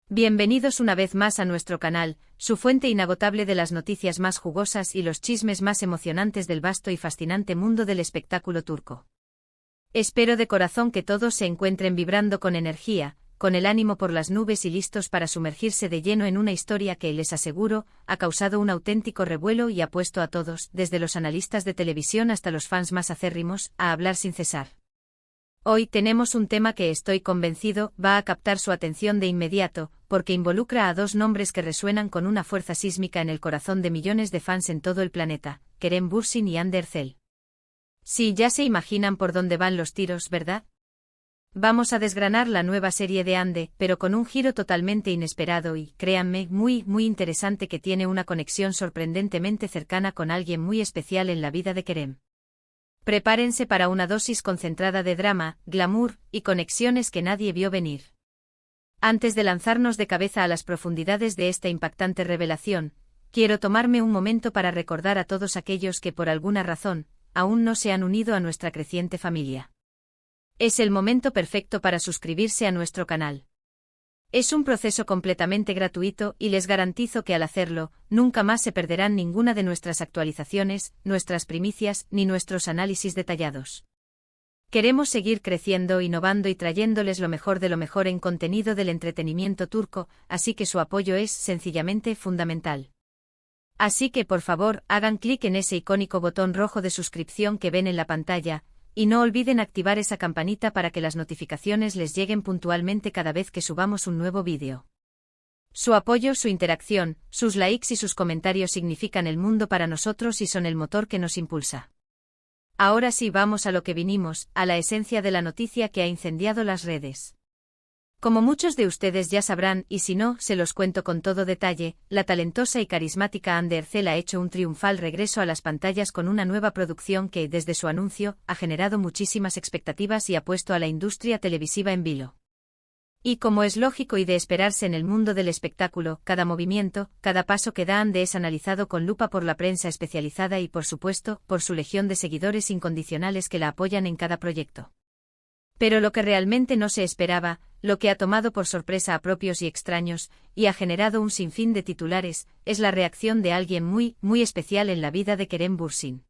Bienvenidos una vez más a nuestro canal, su fuente inagotable de las noticias más jugosas y los chismes más emocionantes del vasto y fascinante mundo del espectáculo turco. Espero de corazón que todos se encuentren vibrando con energía, con el ánimo por las nubes y listos para sumergirse de lleno en una historia que, les aseguro, ha causado un auténtico revuelo y ha puesto a todos, desde los analistas de televisión hasta los fans más acérrimos, a hablar sin cesar. Hoy tenemos un tema que estoy convencido va a captar su atención de inmediato, porque involucra a dos nombres que resuenan con una fuerza sísmica en el corazón de millones de fans en todo el planeta, Kerem Bürsin y Hande Erçel. Sí, ya se imaginan por dónde van los tiros, ¿verdad? Vamos a desgranar la nueva serie de Hande, pero con un giro totalmente inesperado y, créanme, muy interesante, que tiene una conexión sorprendentemente cercana con alguien muy especial en la vida de Kerem. Prepárense para una dosis concentrada de drama, glamour y conexiones que nadie vio venir. Antes de lanzarnos de cabeza a las profundidades de esta impactante revelación, quiero tomarme un momento para recordar a todos aquellos que por alguna razón, aún no se han unido a nuestra creciente familia. Es el momento perfecto para suscribirse a nuestro canal. Es un proceso completamente gratuito y les garantizo que al hacerlo, nunca más se perderán ninguna de nuestras actualizaciones, nuestras primicias, ni nuestros análisis detallados. Queremos seguir creciendo, innovando y trayéndoles lo mejor de lo mejor en contenido del entretenimiento turco, así que su apoyo es, sencillamente, fundamental. Así que por favor, hagan clic en ese icónico botón rojo de suscripción que ven en la pantalla, y no olviden activar esa campanita para que las notificaciones les lleguen puntualmente cada vez que subamos un nuevo vídeo. Su apoyo, su interacción, sus likes y sus comentarios significan el mundo para nosotros y son el motor que nos impulsa. Ahora sí, vamos a lo que vinimos, a la esencia de la noticia que ha incendiado las redes. Como muchos de ustedes ya sabrán, y si no, se los cuento con todo detalle, la talentosa y carismática Hande Erçel ha hecho un triunfal regreso a las pantallas con una nueva producción que, desde su anuncio, ha generado muchísimas expectativas y ha puesto a la industria televisiva en vilo. Y como es lógico y de esperarse en el mundo del espectáculo, cada movimiento, cada paso que da Hande es analizado con lupa por la prensa especializada y, por supuesto, por su legión de seguidores incondicionales que la apoyan en cada proyecto. Pero lo que realmente no se esperaba, lo que ha tomado por sorpresa a propios y extraños, y ha generado un sinfín de titulares, es la reacción de alguien muy especial en la vida de Kerem Bürsin.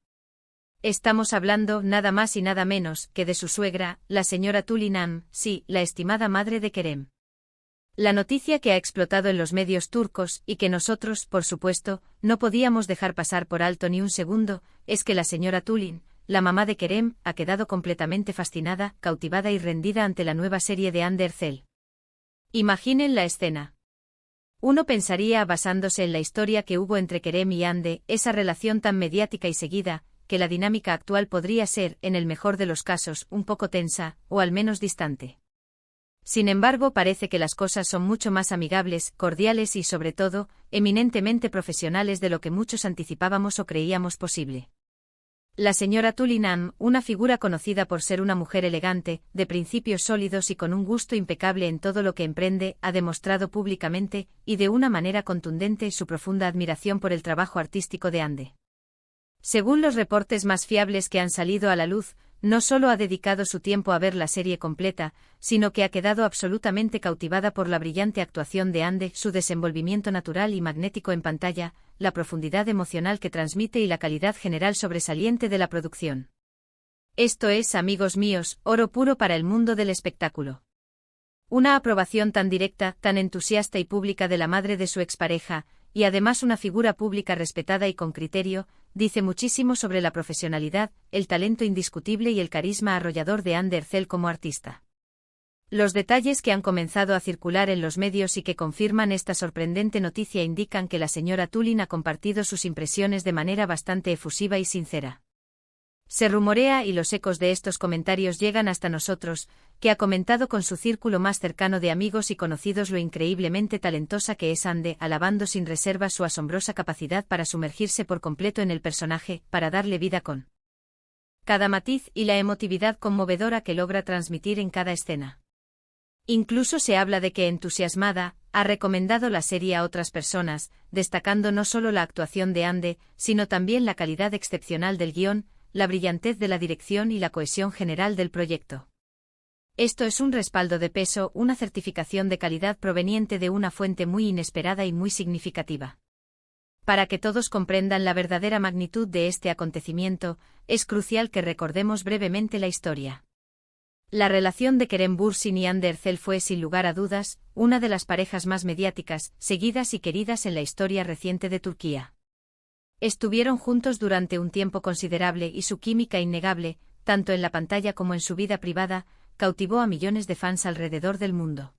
Estamos hablando, nada más y nada menos, que de su suegra, la señora Tülin Hanım, sí, la estimada madre de Kerem. La noticia que ha explotado en los medios turcos, y que nosotros, por supuesto, no podíamos dejar pasar por alto ni un segundo, es que la señora Tülin, la mamá de Kerem, ha quedado completamente fascinada, cautivada y rendida ante la nueva serie de Hande Erçel. Imaginen la escena. Uno pensaría, basándose en la historia que hubo entre Kerem y Hande, esa relación tan mediática y seguida, que la dinámica actual podría ser, en el mejor de los casos, un poco tensa, o al menos distante. Sin embargo, parece que las cosas son mucho más amigables, cordiales y, sobre todo, eminentemente profesionales de lo que muchos anticipábamos o creíamos posible. La señora Tülin Hanım, una figura conocida por ser una mujer elegante, de principios sólidos y con un gusto impecable en todo lo que emprende, ha demostrado públicamente, y de una manera contundente, su profunda admiración por el trabajo artístico de Hande. Según los reportes más fiables que han salido a la luz, no solo ha dedicado su tiempo a ver la serie completa, sino que ha quedado absolutamente cautivada por la brillante actuación de Hande, su desenvolvimiento natural y magnético en pantalla, la profundidad emocional que transmite y la calidad general sobresaliente de la producción. Esto es, amigos míos, oro puro para el mundo del espectáculo. Una aprobación tan directa, tan entusiasta y pública de la madre de su expareja, y además una figura pública respetada y con criterio, dice muchísimo sobre la profesionalidad, el talento indiscutible y el carisma arrollador de Hande Erçel como artista. Los detalles que han comenzado a circular en los medios y que confirman esta sorprendente noticia indican que la señora Tülin ha compartido sus impresiones de manera bastante efusiva y sincera. Se rumorea, y los ecos de estos comentarios llegan hasta nosotros, que ha comentado con su círculo más cercano de amigos y conocidos lo increíblemente talentosa que es Hande, alabando sin reserva su asombrosa capacidad para sumergirse por completo en el personaje, para darle vida con cada matiz y la emotividad conmovedora que logra transmitir en cada escena. Incluso se habla de que, entusiasmada, ha recomendado la serie a otras personas, destacando no solo la actuación de Hande, sino también la calidad excepcional del guión, la brillantez de la dirección y la cohesión general del proyecto. Esto es un respaldo de peso, una certificación de calidad proveniente de una fuente muy inesperada y muy significativa. Para que todos comprendan la verdadera magnitud de este acontecimiento, es crucial que recordemos brevemente la historia. La relación de Kerem Bürsin y Hande Erçel fue, sin lugar a dudas, una de las parejas más mediáticas, seguidas y queridas en la historia reciente de Turquía. Estuvieron juntos durante un tiempo considerable y su química innegable, tanto en la pantalla como en su vida privada, cautivó a millones de fans alrededor del mundo.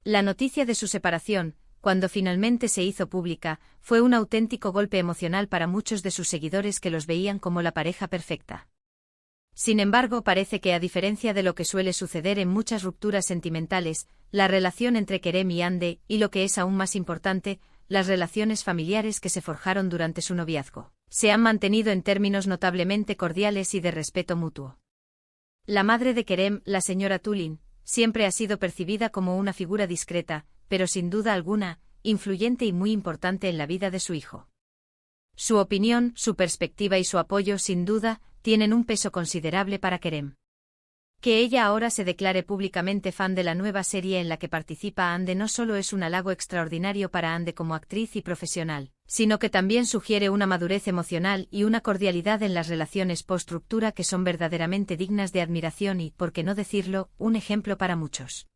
La noticia de su separación, cuando finalmente se hizo pública, fue un auténtico golpe emocional para muchos de sus seguidores que los veían como la pareja perfecta. Sin embargo, parece que a diferencia de lo que suele suceder en muchas rupturas sentimentales, la relación entre Kerem y Hande, y lo que es aún más importante, las relaciones familiares que se forjaron durante su noviazgo, se han mantenido en términos notablemente cordiales y de respeto mutuo. La madre de Kerem, la señora Tulin, siempre ha sido percibida como una figura discreta, pero sin duda alguna, influyente y muy importante en la vida de su hijo. Su opinión, su perspectiva y su apoyo, sin duda, tienen un peso considerable para Kerem. Que ella ahora se declare públicamente fan de la nueva serie en la que participa Hande no solo es un halago extraordinario para Hande como actriz y profesional, sino que también sugiere una madurez emocional y una cordialidad en las relaciones post-ruptura que son verdaderamente dignas de admiración y, por qué no decirlo, un ejemplo para muchos.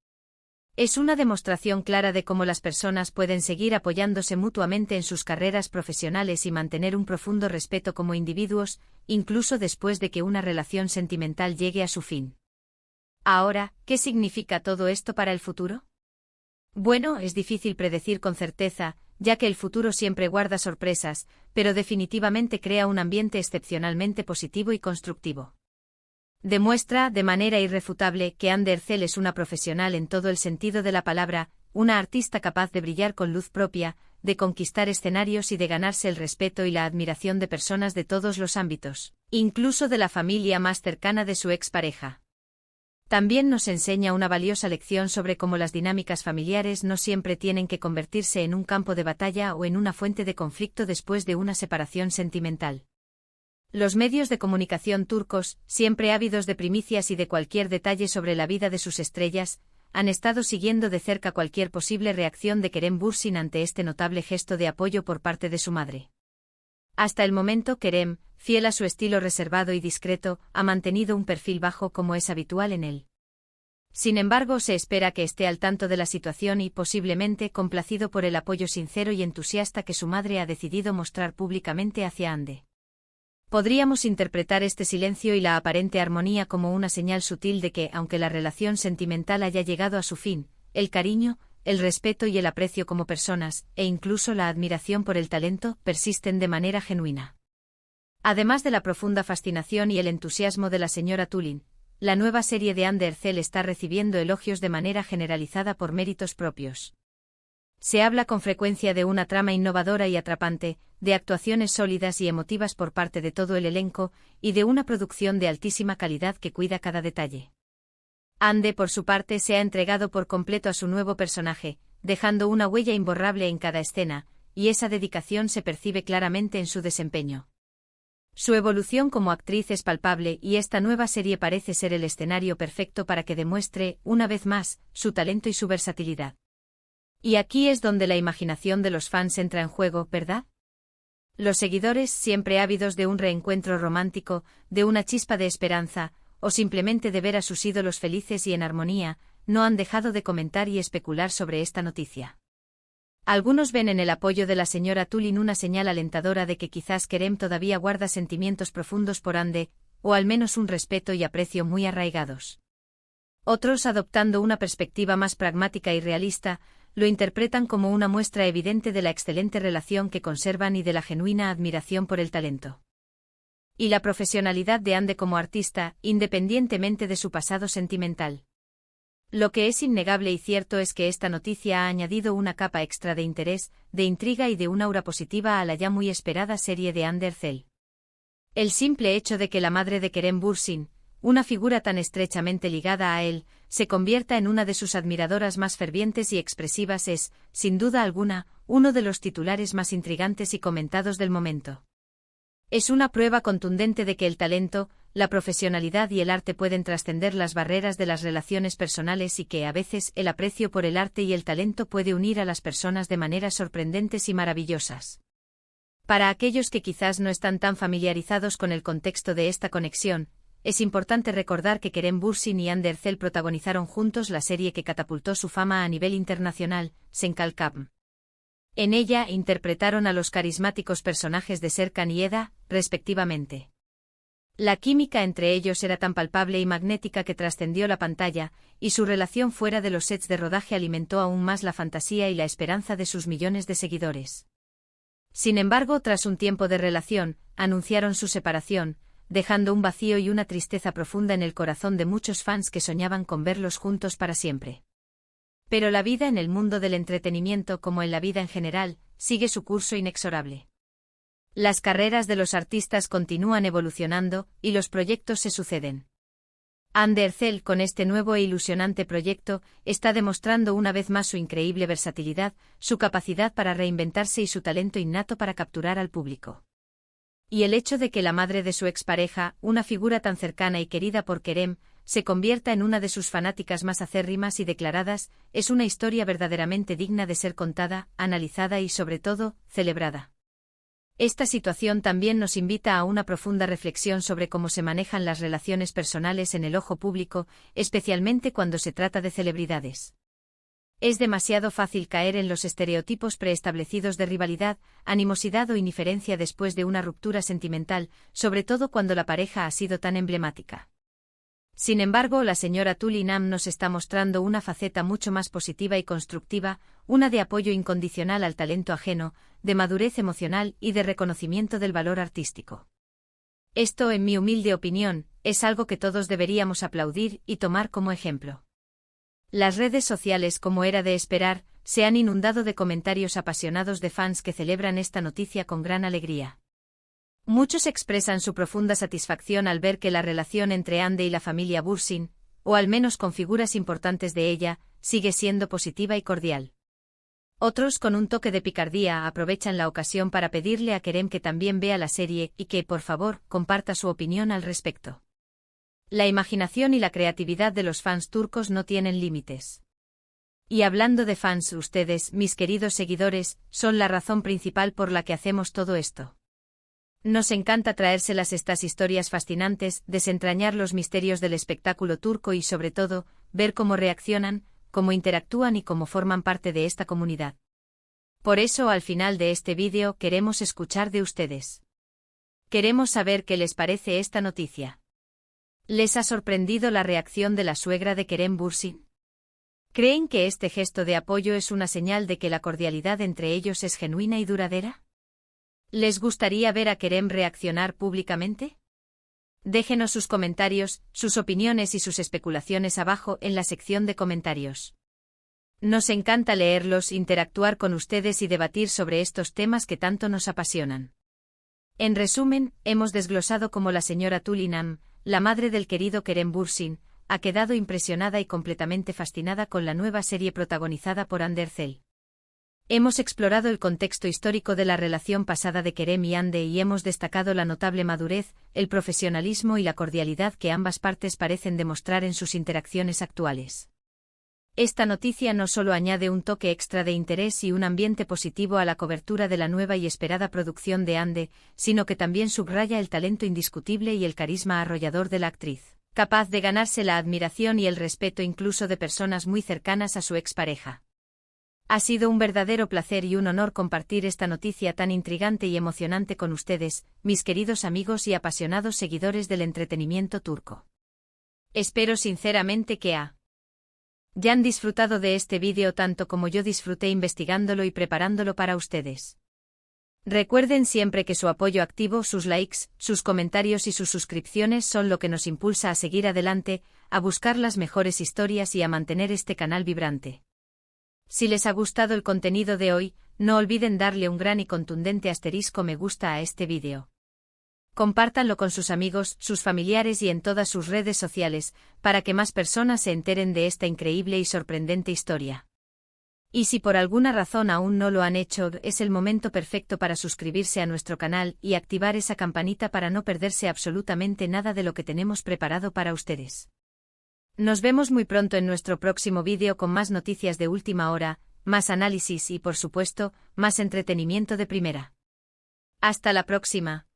Es una demostración clara de cómo las personas pueden seguir apoyándose mutuamente en sus carreras profesionales y mantener un profundo respeto como individuos, incluso después de que una relación sentimental llegue a su fin. Ahora, ¿qué significa todo esto para el futuro? Bueno, es difícil predecir con certeza, ya que el futuro siempre guarda sorpresas, pero definitivamente crea un ambiente excepcionalmente positivo y constructivo. Demuestra, de manera irrefutable, que Hande Erçel es una profesional en todo el sentido de la palabra, una artista capaz de brillar con luz propia, de conquistar escenarios y de ganarse el respeto y la admiración de personas de todos los ámbitos, incluso de la familia más cercana de su expareja. También nos enseña una valiosa lección sobre cómo las dinámicas familiares no siempre tienen que convertirse en un campo de batalla o en una fuente de conflicto después de una separación sentimental. Los medios de comunicación turcos, siempre ávidos de primicias y de cualquier detalle sobre la vida de sus estrellas, han estado siguiendo de cerca cualquier posible reacción de Kerem Bürsin ante este notable gesto de apoyo por parte de su madre. Hasta el momento Kerem, fiel a su estilo reservado y discreto, ha mantenido un perfil bajo como es habitual en él. Sin embargo, se espera que esté al tanto de la situación y, posiblemente, complacido por el apoyo sincero y entusiasta que su madre ha decidido mostrar públicamente hacia Hande. Podríamos interpretar este silencio y la aparente armonía como una señal sutil de que, aunque la relación sentimental haya llegado a su fin, el cariño, el respeto y el aprecio como personas, e incluso la admiración por el talento, persisten de manera genuina. Además de la profunda fascinación y el entusiasmo de la señora Tulin, la nueva serie de Hande Erçel está recibiendo elogios de manera generalizada por méritos propios. Se habla con frecuencia de una trama innovadora y atrapante, de actuaciones sólidas y emotivas por parte de todo el elenco, y de una producción de altísima calidad que cuida cada detalle. Hande, por su parte, se ha entregado por completo a su nuevo personaje, dejando una huella imborrable en cada escena, y esa dedicación se percibe claramente en su desempeño. Su evolución como actriz es palpable y esta nueva serie parece ser el escenario perfecto para que demuestre, una vez más, su talento y su versatilidad. Y aquí es donde la imaginación de los fans entra en juego, ¿verdad? Los seguidores, siempre ávidos de un reencuentro romántico, de una chispa de esperanza, o simplemente de ver a sus ídolos felices y en armonía, no han dejado de comentar y especular sobre esta noticia. Algunos ven en el apoyo de la señora Tulin una señal alentadora de que quizás Kerem todavía guarda sentimientos profundos por Hande, o al menos un respeto y aprecio muy arraigados. Otros, adoptando una perspectiva más pragmática y realista, lo interpretan como una muestra evidente de la excelente relación que conservan y de la genuina admiración por el talento y la profesionalidad de Hande como artista, independientemente de su pasado sentimental. Lo que es innegable y cierto es que esta noticia ha añadido una capa extra de interés, de intriga y de un aura positiva a la ya muy esperada serie de Hande Erçel. El simple hecho de que la madre de Kerem Bürsin, una figura tan estrechamente ligada a él, se convierta en una de sus admiradoras más fervientes y expresivas es, sin duda alguna, uno de los titulares más intrigantes y comentados del momento. Es una prueba contundente de que el talento, la profesionalidad y el arte pueden trascender las barreras de las relaciones personales y que, a veces, el aprecio por el arte y el talento puede unir a las personas de maneras sorprendentes y maravillosas. Para aquellos que quizás no están tan familiarizados con el contexto de esta conexión, es importante recordar que Kerem Bürsin y Hande Erçel protagonizaron juntos la serie que catapultó su fama a nivel internacional, Senkalkam. En ella interpretaron a los carismáticos personajes de Serkan y Eda, respectivamente. La química entre ellos era tan palpable y magnética que trascendió la pantalla, y su relación fuera de los sets de rodaje alimentó aún más la fantasía y la esperanza de sus millones de seguidores. Sin embargo, tras un tiempo de relación, anunciaron su separación, dejando un vacío y una tristeza profunda en el corazón de muchos fans que soñaban con verlos juntos para siempre. Pero la vida en el mundo del entretenimiento, como en la vida en general, sigue su curso inexorable. Las carreras de los artistas continúan evolucionando, y los proyectos se suceden. Hande Erçel, con este nuevo e ilusionante proyecto, está demostrando una vez más su increíble versatilidad, su capacidad para reinventarse y su talento innato para capturar al público. Y el hecho de que la madre de su expareja, una figura tan cercana y querida por Kerem, se convierta en una de sus fanáticas más acérrimas y declaradas, es una historia verdaderamente digna de ser contada, analizada y, sobre todo, celebrada. Esta situación también nos invita a una profunda reflexión sobre cómo se manejan las relaciones personales en el ojo público, especialmente cuando se trata de celebridades. Es demasiado fácil caer en los estereotipos preestablecidos de rivalidad, animosidad o indiferencia después de una ruptura sentimental, sobre todo cuando la pareja ha sido tan emblemática. Sin embargo, la señora Tuli Nam nos está mostrando una faceta mucho más positiva y constructiva, una de apoyo incondicional al talento ajeno, de madurez emocional y de reconocimiento del valor artístico. Esto, en mi humilde opinión, es algo que todos deberíamos aplaudir y tomar como ejemplo. Las redes sociales, como era de esperar, se han inundado de comentarios apasionados de fans que celebran esta noticia con gran alegría. Muchos expresan su profunda satisfacción al ver que la relación entre Hande y la familia Bürsin, o al menos con figuras importantes de ella, sigue siendo positiva y cordial. Otros, con un toque de picardía, aprovechan la ocasión para pedirle a Kerem que también vea la serie y que, por favor, comparta su opinión al respecto. La imaginación y la creatividad de los fans turcos no tienen límites. Y hablando de fans, ustedes, mis queridos seguidores, son la razón principal por la que hacemos todo esto. Nos encanta traérselas estas historias fascinantes, desentrañar los misterios del espectáculo turco y, sobre todo, ver cómo reaccionan, cómo interactúan y cómo forman parte de esta comunidad. Por eso, al final de este vídeo, queremos escuchar de ustedes. Queremos saber qué les parece esta noticia. ¿Les ha sorprendido la reacción de la suegra de Kerem Bürsin? ¿Creen que este gesto de apoyo es una señal de que la cordialidad entre ellos es genuina y duradera? ¿Les gustaría ver a Kerem reaccionar públicamente? Déjenos sus comentarios, sus opiniones y sus especulaciones abajo en la sección de comentarios. Nos encanta leerlos, interactuar con ustedes y debatir sobre estos temas que tanto nos apasionan. En resumen, hemos desglosado cómo la señora Tuli Nam, la madre del querido Kerem Bürsin, ha quedado impresionada y completamente fascinada con la nueva serie protagonizada por Hande Erçel. Hemos explorado el contexto histórico de la relación pasada de Kerem y Hande y hemos destacado la notable madurez, el profesionalismo y la cordialidad que ambas partes parecen demostrar en sus interacciones actuales. Esta noticia no solo añade un toque extra de interés y un ambiente positivo a la cobertura de la nueva y esperada producción de Hande, sino que también subraya el talento indiscutible y el carisma arrollador de la actriz, capaz de ganarse la admiración y el respeto incluso de personas muy cercanas a su expareja. Ha sido un verdadero placer y un honor compartir esta noticia tan intrigante y emocionante con ustedes, mis queridos amigos y apasionados seguidores del entretenimiento turco. Espero sinceramente que ya han disfrutado de este vídeo tanto como yo disfruté investigándolo y preparándolo para ustedes. Recuerden siempre que su apoyo activo, sus likes, sus comentarios y sus suscripciones son lo que nos impulsa a seguir adelante, a buscar las mejores historias y a mantener este canal vibrante. Si les ha gustado el contenido de hoy, no olviden darle un gran y contundente asterisco me gusta a este vídeo. Compártanlo con sus amigos, sus familiares y en todas sus redes sociales, para que más personas se enteren de esta increíble y sorprendente historia. Y si por alguna razón aún no lo han hecho, es el momento perfecto para suscribirse a nuestro canal y activar esa campanita para no perderse absolutamente nada de lo que tenemos preparado para ustedes. Nos vemos muy pronto en nuestro próximo vídeo con más noticias de última hora, más análisis y, por supuesto, más entretenimiento de primera. Hasta la próxima.